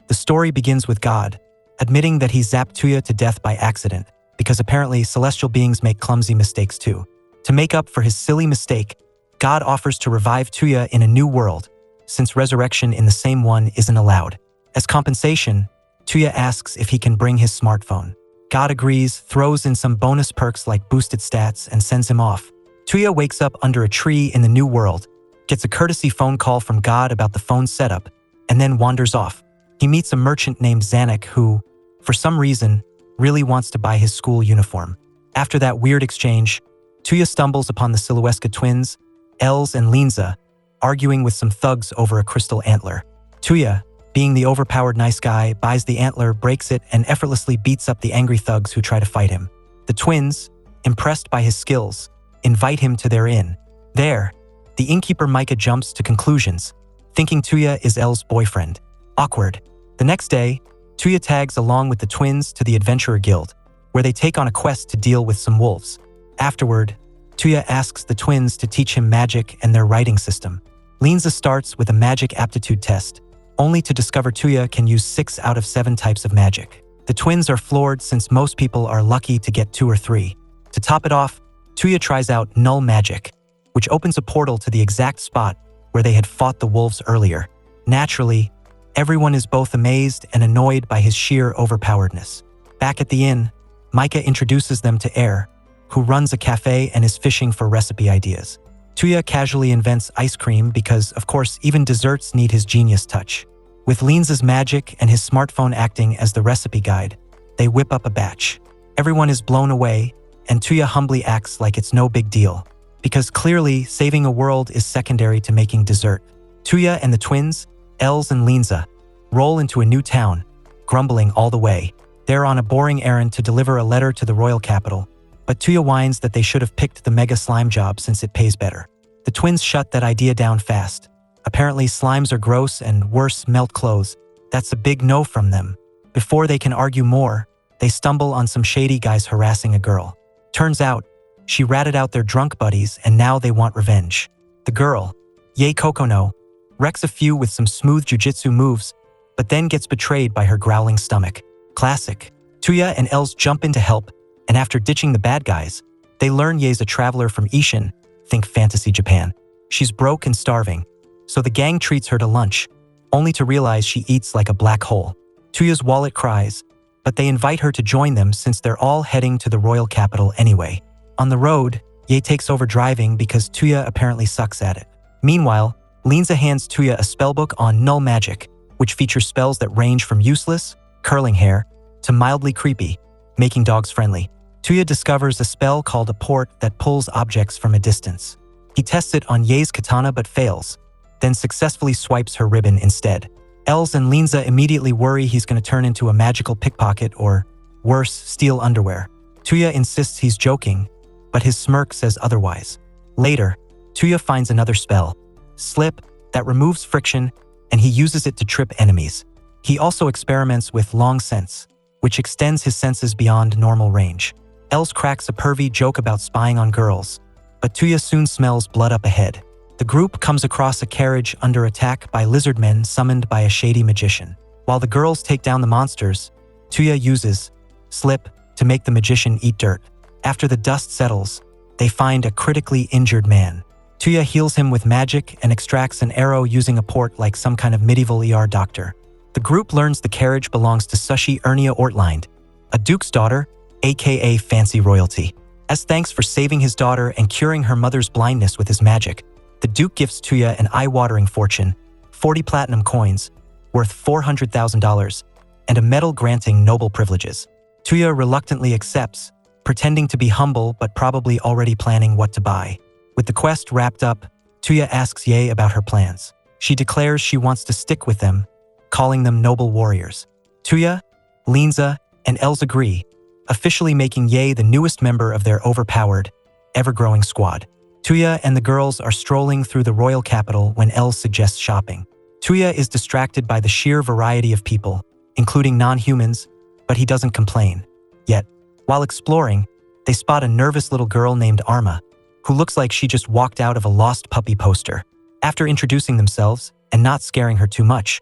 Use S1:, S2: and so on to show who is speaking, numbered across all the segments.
S1: The story begins with God admitting that he zapped Tuya to death by accident, because apparently celestial beings make clumsy mistakes too. To make up for his silly mistake, God offers to revive Tuya in a new world, since resurrection in the same one isn't allowed. As compensation, Tuya asks if he can bring his smartphone. God agrees, throws in some bonus perks like boosted stats, and sends him off. Tuya wakes up under a tree in the new world, gets a courtesy phone call from God about the phone setup, and then wanders off. He meets a merchant named Zanuck who, for some reason, really wants to buy his school uniform. After that weird exchange, Tuya stumbles upon the Silueska twins, Els and Linza, arguing with some thugs over a crystal antler. Tuya, being the overpowered nice guy, buys the antler, breaks it, and effortlessly beats up the angry thugs who try to fight him. The twins, impressed by his skills, invite him to their inn. There, the innkeeper Micah jumps to conclusions, thinking Tuya is El's boyfriend. Awkward. The next day, Tuya tags along with the twins to the Adventurer Guild, where they take on a quest to deal with some wolves. Afterward, Tuya asks the twins to teach him magic and their writing system. Linza starts with a magic aptitude test, only to discover Tuya can use 6 out of 7 types of magic. The twins are floored since most people are lucky to get 2 or 3. To top it off, Tuya tries out null magic, which opens a portal to the exact spot where they had fought the wolves earlier. Naturally, everyone is both amazed and annoyed by his sheer overpoweredness. Back at the inn, Micah introduces them to Air, who runs a cafe and is fishing for recipe ideas. Tuya casually invents ice cream because, of course, even desserts need his genius touch. With Linza's magic and his smartphone acting as the recipe guide, they whip up a batch. Everyone is blown away, and Tuya humbly acts like it's no big deal, because clearly saving a world is secondary to making dessert. Tuya and the twins, Els and Linza, roll into a new town, grumbling all the way. They're on a boring errand to deliver a letter to the royal capital, but Tuya whines that they should have picked the mega slime job since it pays better. The twins shut that idea down fast. Apparently slimes are gross and, worse, melt clothes. That's a big no from them. Before they can argue more, they stumble on some shady guys harassing a girl. Turns out, she ratted out their drunk buddies and now they want revenge. The girl, Yae Kokono, wrecks a few with some smooth jujitsu moves, but then gets betrayed by her growling stomach. Classic. Tuya and Els jump in to help, and after ditching the bad guys, they learn Yae's a traveler from Ishin, think fantasy Japan. She's broke and starving, so the gang treats her to lunch, only to realize she eats like a black hole. Tuya's wallet cries, but they invite her to join them since they're all heading to the royal capital anyway. On the road, Yae takes over driving because Tuya apparently sucks at it. Meanwhile, Linza hands Tuya a spellbook on null magic, which features spells that range from useless, curling hair, to mildly creepy, making dogs friendly. Tuya discovers a spell called a port that pulls objects from a distance. He tests it on Yae's katana but fails, then successfully swipes her ribbon instead. Els and Linza immediately worry he's going to turn into a magical pickpocket or, worse, steal underwear. Tuya insists he's joking, but his smirk says otherwise. Later, Tuya finds another spell, Slip, that removes friction, and he uses it to trip enemies. He also experiments with Long Sense, which extends his senses beyond normal range. Els cracks a pervy joke about spying on girls, but Tuya soon smells blood up ahead. The group comes across a carriage under attack by lizard men summoned by a shady magician. While the girls take down the monsters, Tuya uses Slip to make the magician eat dirt. After the dust settles, they find a critically injured man. Tuya heals him with magic and extracts an arrow using a port like some kind of medieval ER doctor. The group learns the carriage belongs to Sushi Ernia Ortlind, a duke's daughter, aka fancy royalty. As thanks for saving his daughter and curing her mother's blindness with his magic, the duke gifts Tuya an eye-watering fortune, 40 platinum coins, worth $400,000, and a medal granting noble privileges. Tuya reluctantly accepts, pretending to be humble but probably already planning what to buy. With the quest wrapped up, Tuya asks Yae about her plans. She declares she wants to stick with them, calling them noble warriors. Tuya, Linza, and Els agree, officially making Yae the newest member of their overpowered, ever-growing squad. Tuya and the girls are strolling through the royal capital when Els suggests shopping. Tuya is distracted by the sheer variety of people, including non-humans, but he doesn't complain. Yet, while exploring, they spot a nervous little girl named Arma, who looks like she just walked out of a lost puppy poster. After introducing themselves, and not scaring her too much,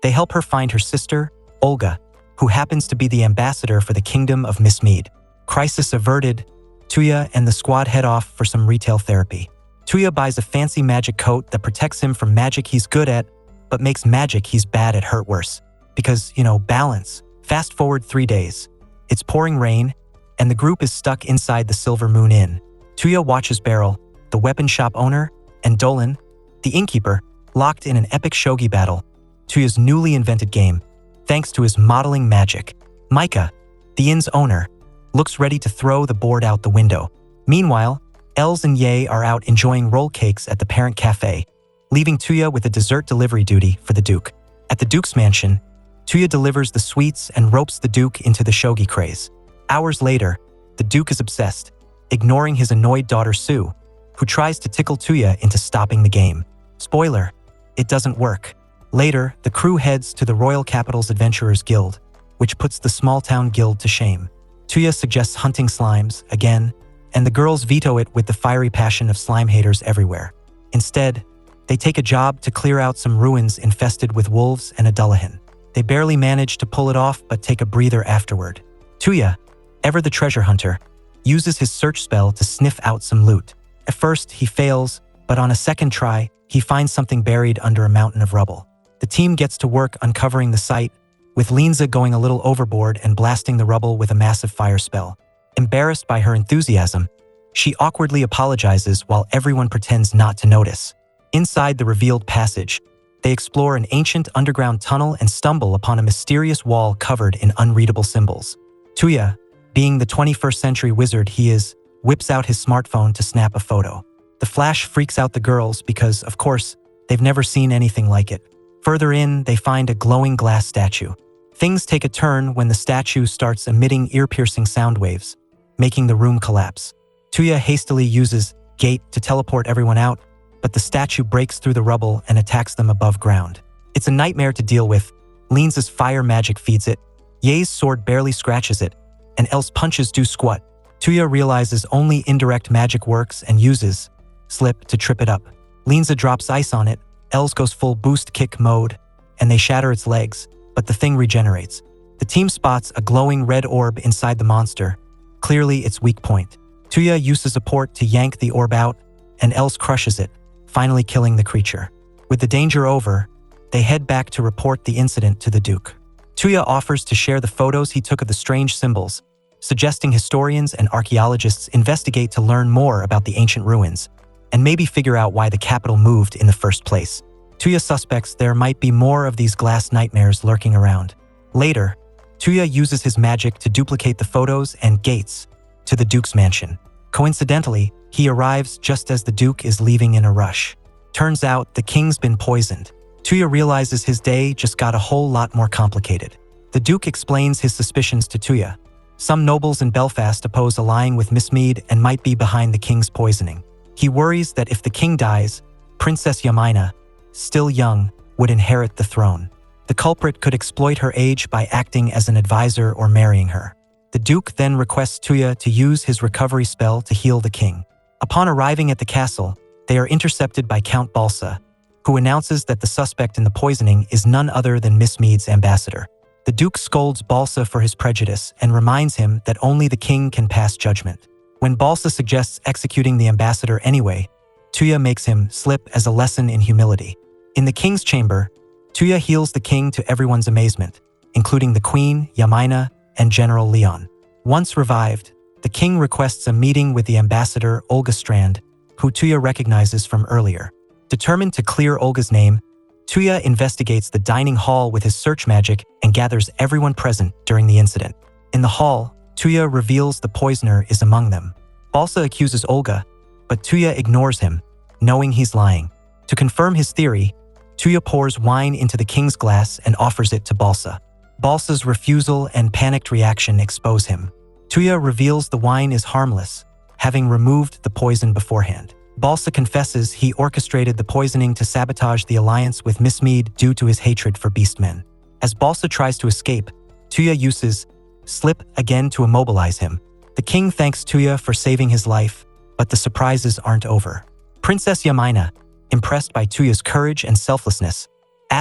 S1: They help her find her sister, Olga, who happens to be the ambassador for the kingdom of Mismead. Crisis averted, Tuya and the squad head off for some retail therapy. Tuya buys a fancy magic coat that protects him from magic he's good at, but makes magic he's bad at hurt worse. Because, balance. Fast forward 3 days. It's pouring rain, and the group is stuck inside the Silver Moon Inn. Tuya watches Beryl, the weapon shop owner, and Dolan, the innkeeper, locked in an epic shogi battle, Tuya's newly invented game, thanks to his modeling magic. Micah, the inn's owner, looks ready to throw the board out the window. Meanwhile, Els and Ye are out enjoying roll cakes at the parent cafe, leaving Tuya with a dessert delivery duty for the Duke. At the Duke's mansion, Tuya delivers the sweets and ropes the Duke into the shogi craze. Hours later, the Duke is obsessed, ignoring his annoyed daughter Sue, who tries to tickle Tuya into stopping the game. Spoiler, it doesn't work. Later, the crew heads to the Royal Capital's Adventurers Guild, which puts the small-town guild to shame. Tuya suggests hunting slimes, again, and the girls veto it with the fiery passion of slime haters everywhere. Instead, they take a job to clear out some ruins infested with wolves and a Dullahan. They barely manage to pull it off but take a breather afterward. Tuya, ever the treasure hunter, uses his search spell to sniff out some loot. At first, he fails, but on a second try, he finds something buried under a mountain of rubble. The team gets to work uncovering the site, with Linza going a little overboard and blasting the rubble with a massive fire spell. Embarrassed by her enthusiasm, she awkwardly apologizes while everyone pretends not to notice. Inside the revealed passage, they explore an ancient underground tunnel and stumble upon a mysterious wall covered in unreadable symbols. Tuya, being the 21st century wizard he is, whips out his smartphone to snap a photo. The flash freaks out the girls because, of course, they've never seen anything like it. Further in, they find a glowing glass statue. Things take a turn when the statue starts emitting ear-piercing sound waves, making the room collapse. Tuya hastily uses Gate to teleport everyone out, but the statue breaks through the rubble and attacks them above ground. It's a nightmare to deal with. Linza's fire magic feeds it, Ye's sword barely scratches it, and El's punches do squat. Tuya realizes only indirect magic works and uses Slip to trip it up. Linza drops ice on it, Els goes full boost kick mode, and they shatter its legs, but the thing regenerates. The team spots a glowing red orb inside the monster, clearly its weak point. Tuya uses a port to yank the orb out, and Els crushes it, finally killing the creature. With the danger over, they head back to report the incident to the Duke. Tuya offers to share the photos he took of the strange symbols, suggesting historians and archaeologists investigate to learn more about the ancient ruins, and maybe figure out why the capital moved in the first place. Tuya suspects there might be more of these glass nightmares lurking around. Later, Tuya uses his magic to duplicate the photos and gates to the Duke's mansion. Coincidentally, he arrives just as the Duke is leaving in a rush. Turns out the king's been poisoned. Tuya realizes his day just got a whole lot more complicated. The Duke explains his suspicions to Tuya. Some nobles in Belfast oppose allying with Mismead and might be behind the king's poisoning. He worries that if the king dies, Princess Yamina, still young, would inherit the throne. The culprit could exploit her age by acting as an advisor or marrying her. The Duke then requests Tuya to use his recovery spell to heal the king. Upon arriving at the castle, they are intercepted by Count Balsa, who announces that the suspect in the poisoning is none other than Mismead's ambassador. The Duke scolds Balsa for his prejudice and reminds him that only the king can pass judgment. When Balsa suggests executing the ambassador anyway, Tuya makes him slip as a lesson in humility. In the king's chamber, Tuya heals the king to everyone's amazement, including the queen, Yamina, and General Leon. Once revived, the king requests a meeting with the ambassador, Olga Strand, who Tuya recognizes from earlier. Determined to clear Olga's name, Tuya investigates the dining hall with his search magic and gathers everyone present during the incident. In the hall, Tuya reveals the poisoner is among them. Balsa accuses Olga, but Tuya ignores him, knowing he's lying. To confirm his theory, Tuya pours wine into the king's glass and offers it to Balsa. Balsa's refusal and panicked reaction expose him. Tuya reveals the wine is harmless, having removed the poison beforehand. Balsa confesses he orchestrated the poisoning to sabotage the alliance with Mismead due to his hatred for beastmen. As Balsa tries to escape, Tuya uses Slip again to immobilize him. The king thanks Tuya for saving his life, but the surprises aren't over. Princess Yamina, impressed by Tuya's courage and selflessness,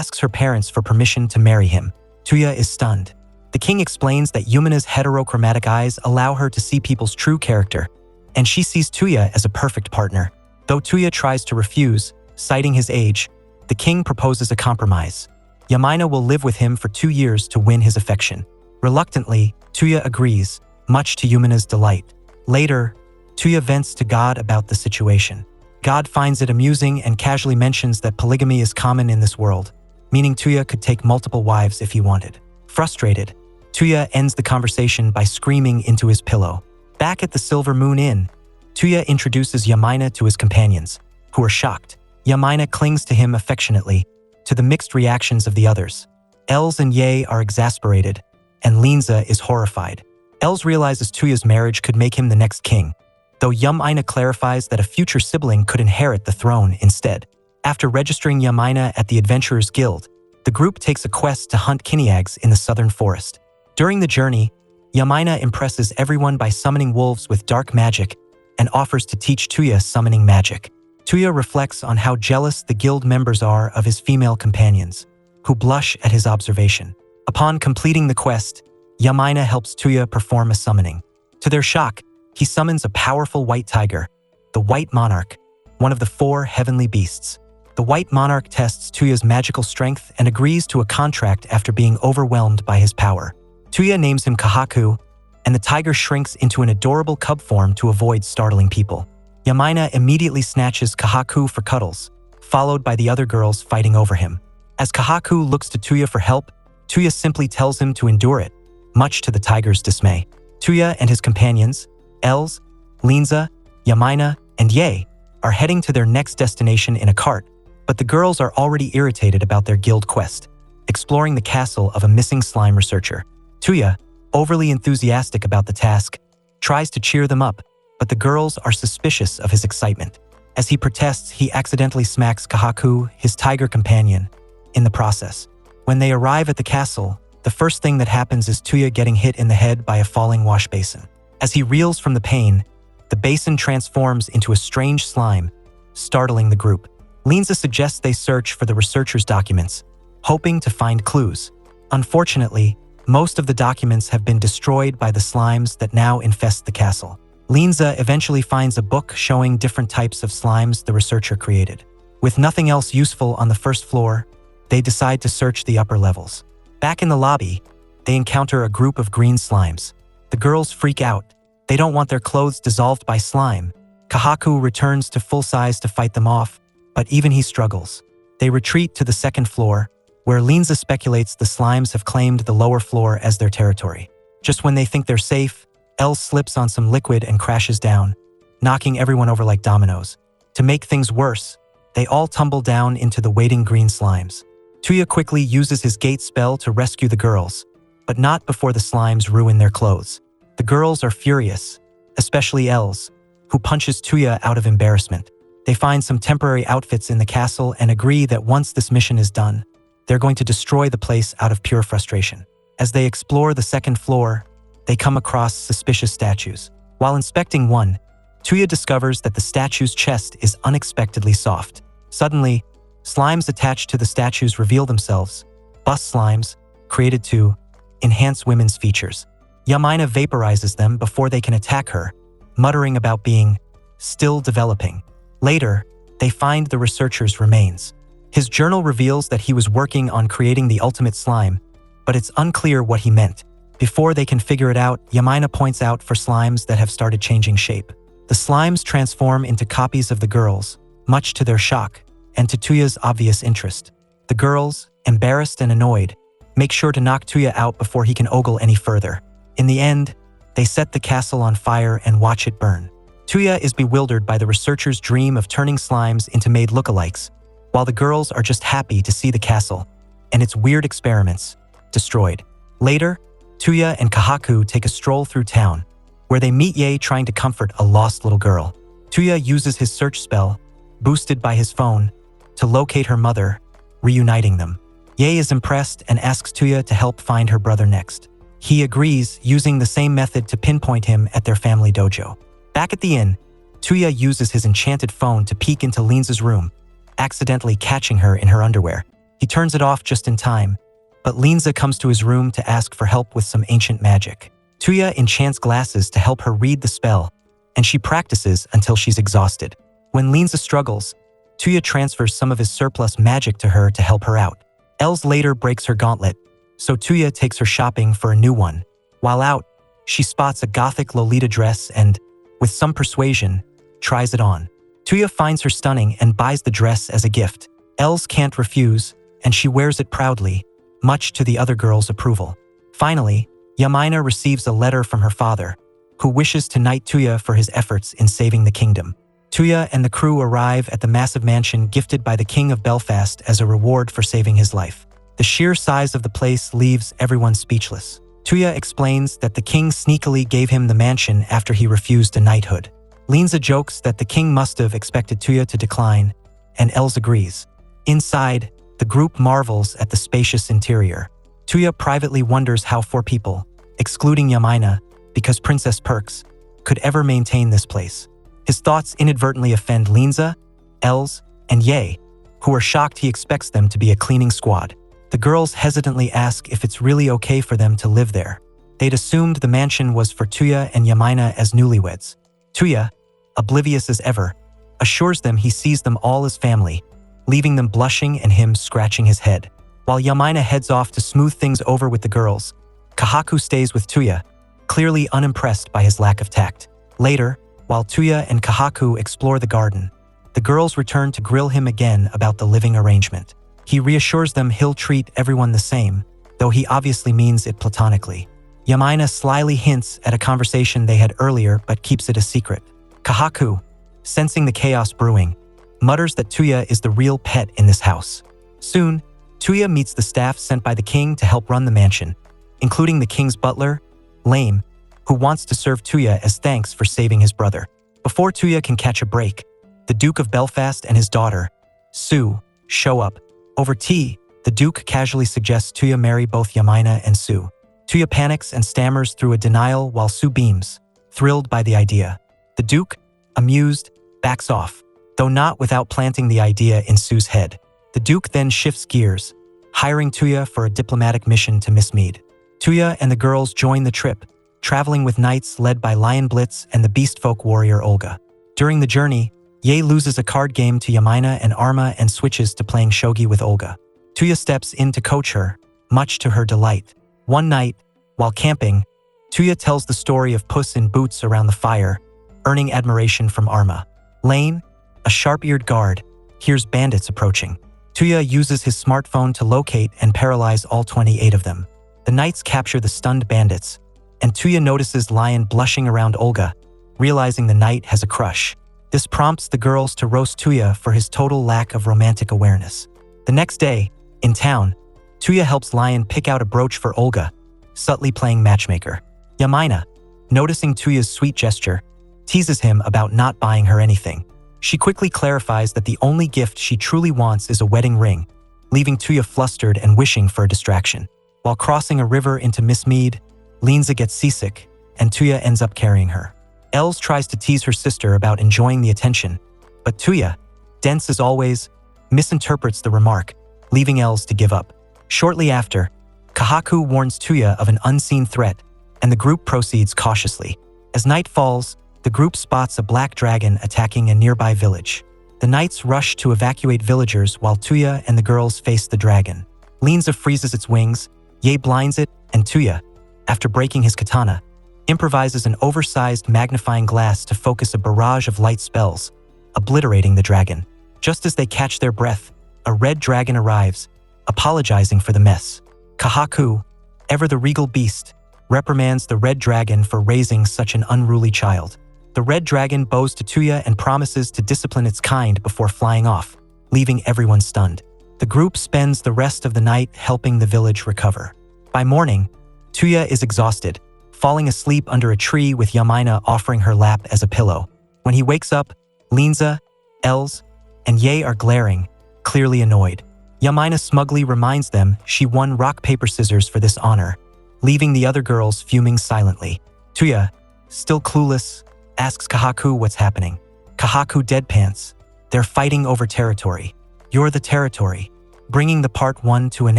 S1: asks her parents for permission to marry him. Tuya is stunned. The king explains that Yumina's heterochromatic eyes allow her to see people's true character, and she sees Tuya as a perfect partner. Though Tuya tries to refuse, citing his age, the king proposes a compromise. Yamina will live with him for 2 years to win his affection. Reluctantly, Tuya agrees, much to Yumina's delight. Later, Tuya vents to God about the situation. God finds it amusing and casually mentions that polygamy is common in this world, meaning Tuya could take multiple wives if he wanted. Frustrated, Tuya ends the conversation by screaming into his pillow. Back at the Silver Moon Inn, Tuya introduces Yamina to his companions, who are shocked. Yamina clings to him affectionately, to the mixed reactions of the others. Els and Ye are exasperated, and Linza is horrified. Els realizes Tuya's marriage could make him the next king, though Yamina clarifies that a future sibling could inherit the throne instead. After registering Yamina at the Adventurers Guild, the group takes a quest to hunt Kiniags in the southern forest. During the journey, Yamina impresses everyone by summoning wolves with dark magic and offers to teach Tuya summoning magic. Tuya reflects on how jealous the guild members are of his female companions, who blush at his observation. Upon completing the quest, Yamina helps Tuya perform a summoning. To their shock, he summons a powerful white tiger, the White Monarch, one of the 4 heavenly beasts. The White Monarch tests Tuya's magical strength and agrees to a contract after being overwhelmed by his power. Tuya names him Kahaku, and the tiger shrinks into an adorable cub form to avoid startling people. Yamina immediately snatches Kahaku for cuddles, followed by the other girls fighting over him. As Kahaku looks to Tuya for help, Tuya simply tells him to endure it, much to the tiger's dismay. Tuya and his companions, Els, Linza, Yamina, and Ye, are heading to their next destination in a cart, but the girls are already irritated about their guild quest, exploring the castle of a missing slime researcher. Tuya, overly enthusiastic about the task, tries to cheer them up, but the girls are suspicious of his excitement. As he protests, he accidentally smacks Kahaku, his tiger companion, in the process. When they arrive at the castle, the first thing that happens is Tuya getting hit in the head by a falling wash basin. As he reels from the pain, the basin transforms into a strange slime, startling the group. Linza suggests they search for the researcher's documents, hoping to find clues. Unfortunately, most of the documents have been destroyed by the slimes that now infest the castle. Linza eventually finds a book showing different types of slimes the researcher created. With nothing else useful on the first floor, they decide to search the upper levels. Back in the lobby, they encounter a group of green slimes. The girls freak out. They don't want their clothes dissolved by slime. Kahaku returns to full size to fight them off, but even he struggles. They retreat to the second floor, where Linza speculates the slimes have claimed the lower floor as their territory. Just when they think they're safe, Els slips on some liquid and crashes down, knocking everyone over like dominoes. To make things worse, they all tumble down into the waiting green slimes. Tuya quickly uses his gate spell to rescue the girls, but not before the slimes ruin their clothes. The girls are furious, especially Els, who punches Tuya out of embarrassment. They find some temporary outfits in the castle and agree that once this mission is done, they're going to destroy the place out of pure frustration. As they explore the second floor, they come across suspicious statues. While inspecting one, Tuya discovers that the statue's chest is unexpectedly soft. Suddenly, slimes attached to the statues reveal themselves, bust slimes, created to enhance women's features. Yamina vaporizes them before they can attack her, muttering about being still developing. Later, they find the researcher's remains. His journal reveals that he was working on creating the ultimate slime, but it's unclear what he meant. Before they can figure it out, Yamina points out for slimes that have started changing shape. The slimes transform into copies of the girls, much to their shock, and to Tuya's obvious interest. The girls, embarrassed and annoyed, make sure to knock Tuya out before he can ogle any further. In the end, they set the castle on fire and watch it burn. Tuya is bewildered by the researcher's dream of turning slimes into maid lookalikes, while the girls are just happy to see the castle and its weird experiments destroyed. Later, Tuya and Kahaku take a stroll through town, where they meet Ye trying to comfort a lost little girl. Tuya uses his search spell, boosted by his phone, to locate her mother, reuniting them. Ye is impressed and asks Tuya to help find her brother next. He agrees, using the same method to pinpoint him at their family dojo. Back at the inn, Tuya uses his enchanted phone to peek into Linza's room, accidentally catching her in her underwear. He turns it off just in time, but Linza comes to his room to ask for help with some ancient magic. Tuya enchants glasses to help her read the spell, and she practices until she's exhausted. When Linza struggles, Tuya transfers some of his surplus magic to her to help her out. Els later breaks her gauntlet, so Tuya takes her shopping for a new one. While out, she spots a gothic Lolita dress and, with some persuasion, tries it on. Tuya finds her stunning and buys the dress as a gift. Els can't refuse, and she wears it proudly, much to the other girls' approval. Finally, Yamina receives a letter from her father, who wishes to knight Tuya for his efforts in saving the kingdom. Tuya and the crew arrive at the massive mansion gifted by the King of Belfast as a reward for saving his life. The sheer size of the place leaves everyone speechless. Tuya explains that the king sneakily gave him the mansion after he refused a knighthood. Linza jokes that the king must have expected Tuya to decline, and Els agrees. Inside, the group marvels at the spacious interior. Tuya privately wonders how 4 people, excluding Yamina, because Princess Perks, could ever maintain this place. His thoughts inadvertently offend Linza, Els, and Ye, who are shocked he expects them to be a cleaning squad. The girls hesitantly ask if it's really okay for them to live there. They'd assumed the mansion was for Tuya and Yamina as newlyweds. Tuya, oblivious as ever, assures them he sees them all as family, leaving them blushing and him scratching his head. While Yamina heads off to smooth things over with the girls, Kahaku stays with Tuya, clearly unimpressed by his lack of tact. Later, while Tuya and Kahaku explore the garden, the girls return to grill him again about the living arrangement. He reassures them he'll treat everyone the same, though he obviously means it platonically. Yamina slyly hints at a conversation they had earlier but keeps it a secret. Kahaku, sensing the chaos brewing, mutters that Tuya is the real pet in this house. Soon, Tuya meets the staff sent by the king to help run the mansion, including the king's butler, Lame, who wants to serve Tuya as thanks for saving his brother. Before Tuya can catch a break, the Duke of Belfast and his daughter, Sue, show up. Over tea, the Duke casually suggests Tuya marry both Yamina and Sue. Tuya panics and stammers through a denial while Sue beams, thrilled by the idea. The Duke, amused, backs off, though not without planting the idea in Sue's head. The Duke then shifts gears, hiring Tuya for a diplomatic mission to Miss Mead. Tuya and the girls join the trip, traveling with knights led by Lion Blitz and the beastfolk warrior Olga. During the journey, Ye loses a card game to Yamina and Arma and switches to playing shogi with Olga. Tuya steps in to coach her, much to her delight. One night, while camping, Tuya tells the story of Puss in Boots around the fire, earning admiration from Arma. Lane, a sharp-eared guard, hears bandits approaching. Tuya uses his smartphone to locate and paralyze all 28 of them. The knights capture the stunned bandits, and Tuya notices Lion blushing around Olga, realizing the knight has a crush. This prompts the girls to roast Tuya for his total lack of romantic awareness. The next day, in town, Tuya helps Lion pick out a brooch for Olga, subtly playing matchmaker. Yamina, noticing Tuya's sweet gesture, teases him about not buying her anything. She quickly clarifies that the only gift she truly wants is a wedding ring, leaving Tuya flustered and wishing for a distraction. While crossing a river into Miss Mead, Linza gets seasick, and Tuya ends up carrying her. Els tries to tease her sister about enjoying the attention, but Tuya, dense as always, misinterprets the remark, leaving Els to give up. Shortly after, Kahaku warns Tuya of an unseen threat, and the group proceeds cautiously. As night falls, the group spots a black dragon attacking a nearby village. The knights rush to evacuate villagers while Tuya and the girls face the dragon. Linza freezes its wings, Ye blinds it, and Tuya, after breaking his katana, improvises an oversized magnifying glass to focus a barrage of light spells, obliterating the dragon. Just as they catch their breath, a red dragon arrives, apologizing for the mess. Kahaku, ever the regal beast, reprimands the red dragon for raising such an unruly child. The red dragon bows to Tuya and promises to discipline its kind before flying off, leaving everyone stunned. The group spends the rest of the night helping the village recover. By morning, Tuya is exhausted, falling asleep under a tree with Yamina offering her lap as a pillow. When he wakes up, Linza, Els, and Ye are glaring, clearly annoyed. Yamina smugly reminds them she won rock, paper, scissors for this honor, leaving the other girls fuming silently. Tuya, still clueless, asks Kahaku what's happening. Kahaku deadpants. They're fighting over territory. You're the territory. bringing the part 1 to an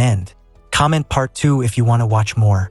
S1: end. Comment part 2 if you want to watch more.